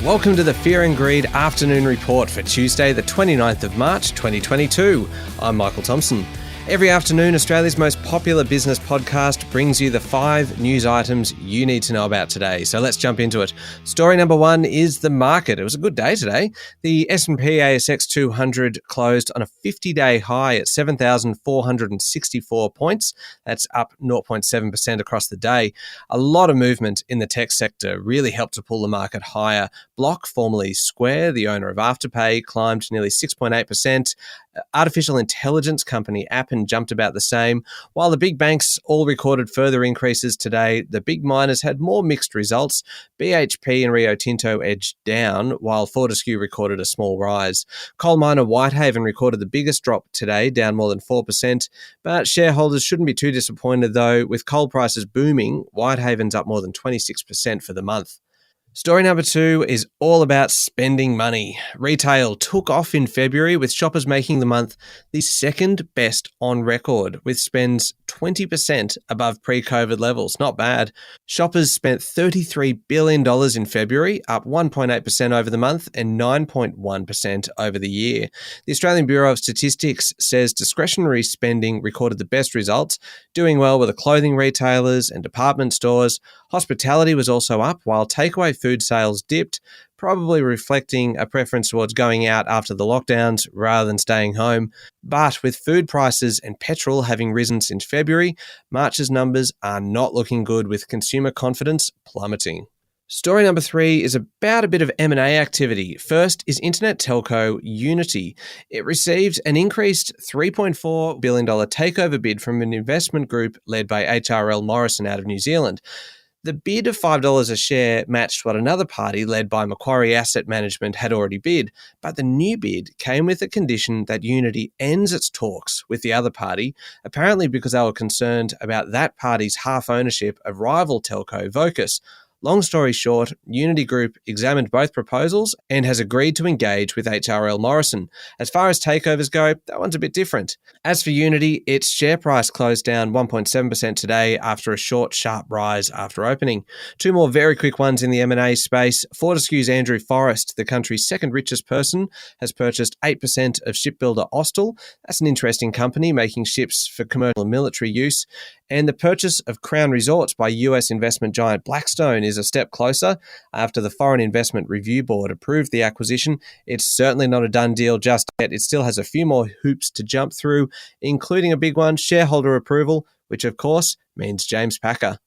Welcome to the Fear and Greed Afternoon Report for Tuesday, the 29th of March, 2022. I'm Michael Thompson. Every afternoon, Australia's most popular business podcast brings you the 5 news items you need to know about today. So let's jump into it. Story number 1 is the market. It was a good day today. The S&P ASX 200 closed on a 50-day high at 7,464 points. That's up 0.7% across the day. A lot of movement in the tech sector really helped to pull the market higher. Block, formerly Square, the owner of Afterpay, climbed nearly 6.8%. Artificial intelligence company Appen jumped about the same. While the big banks all recorded further increases today, the big miners had more mixed results. BHP and Rio Tinto edged down, while Fortescue recorded a small rise. Coal miner Whitehaven recorded the biggest drop today, down more than 4%. But shareholders shouldn't be too disappointed, though. With coal prices booming, Whitehaven's up more than 26% for the month. Story number 2 is all about spending money. Retail took off in February, with shoppers making the month the second best on record, with spends 20% above pre-COVID levels. Not bad. Shoppers spent $33 billion in February, up 1.8% over the month and 9.1% over the year. The Australian Bureau of Statistics says discretionary spending recorded the best results, doing well with the clothing retailers and department stores. Hospitality was also up, while takeaway food sales dipped, probably reflecting a preference towards going out after the lockdowns rather than staying home. But with food prices and petrol having risen since February, March's numbers are not looking good, with consumer confidence plummeting. Story number 3 is about a bit of M&A activity. First is internet telco Uniti. It received an increased $3.4 billion takeover bid from an investment group led by HRL Morrison out of New Zealand. The bid of $5 a share matched what another party led by Macquarie Asset Management had already bid, but the new bid came with a condition that Uniti ends its talks with the other party, apparently because they were concerned about that party's half ownership of rival telco Vocus. Long story short, Uniti Group examined both proposals and has agreed to engage with HRL Morrison. As far as takeovers go, that one's a bit different. As for Uniti, its share price closed down 1.7% today after a short, sharp rise after opening. 2 more very quick ones in the M&A space. Fortescue's Andrew Forrest, the country's second richest person, has purchased 8% of shipbuilder Austal. That's an interesting company making ships for commercial and military use. And the purchase of Crown Resorts by US investment giant Blackstone is a step closer. After the Foreign Investment Review Board approved the acquisition, it's certainly not a done deal just yet. It still has a few more hoops to jump through, including a big one, shareholder approval, which of course means James Packer.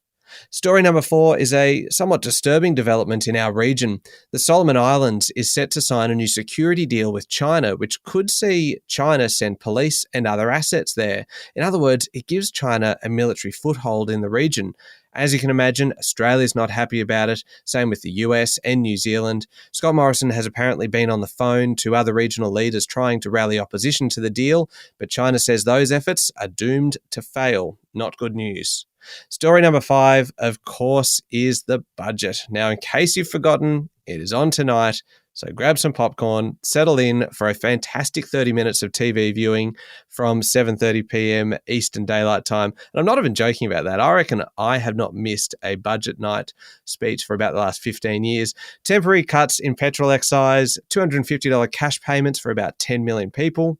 Story number 4 is a somewhat disturbing development in our region. The Solomon Islands is set to sign a new security deal with China, which could see China send police and other assets there. In other words, it gives China a military foothold in the region. As you can imagine, Australia's not happy about it, same with the US and New Zealand. Scott Morrison has apparently been on the phone to other regional leaders trying to rally opposition to the deal, but China says those efforts are doomed to fail. Not good news. Story number 5, of course, is the budget. Now, in case you've forgotten, it is on tonight, so grab some popcorn, settle in for a fantastic 30 minutes of TV viewing from 7:30 p.m. Eastern Daylight Time. And I'm not even joking about that. I reckon I have not missed a budget night speech for about the last 15 years. Temporary cuts in petrol excise, $250 cash payments for about 10 million people,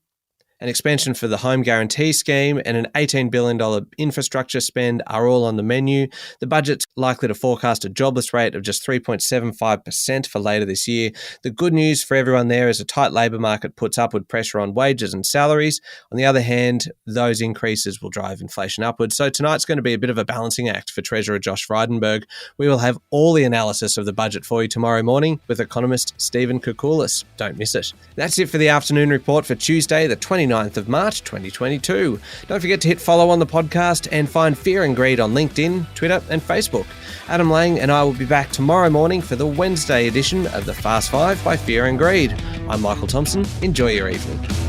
an expansion for the Home Guarantee Scheme, and an $18 billion infrastructure spend are all on the menu. The budget's likely to forecast a jobless rate of just 3.75% for later this year. The good news for everyone there is a tight labour market puts upward pressure on wages and salaries. On the other hand, those increases will drive inflation upwards. So tonight's going to be a bit of a balancing act for Treasurer Josh Frydenberg. We will have all the analysis of the budget for you tomorrow morning with economist Stephen Koukoulas. Don't miss it. That's it for the afternoon report for Tuesday, the 29th of March 2022. Don't forget to hit follow on the podcast and find Fear and Greed on LinkedIn, Twitter and Facebook. Adam Lang and I will be back tomorrow morning for the Wednesday edition of the Fast 5 by Fear and Greed. I'm Michael Thompson. Enjoy your evening.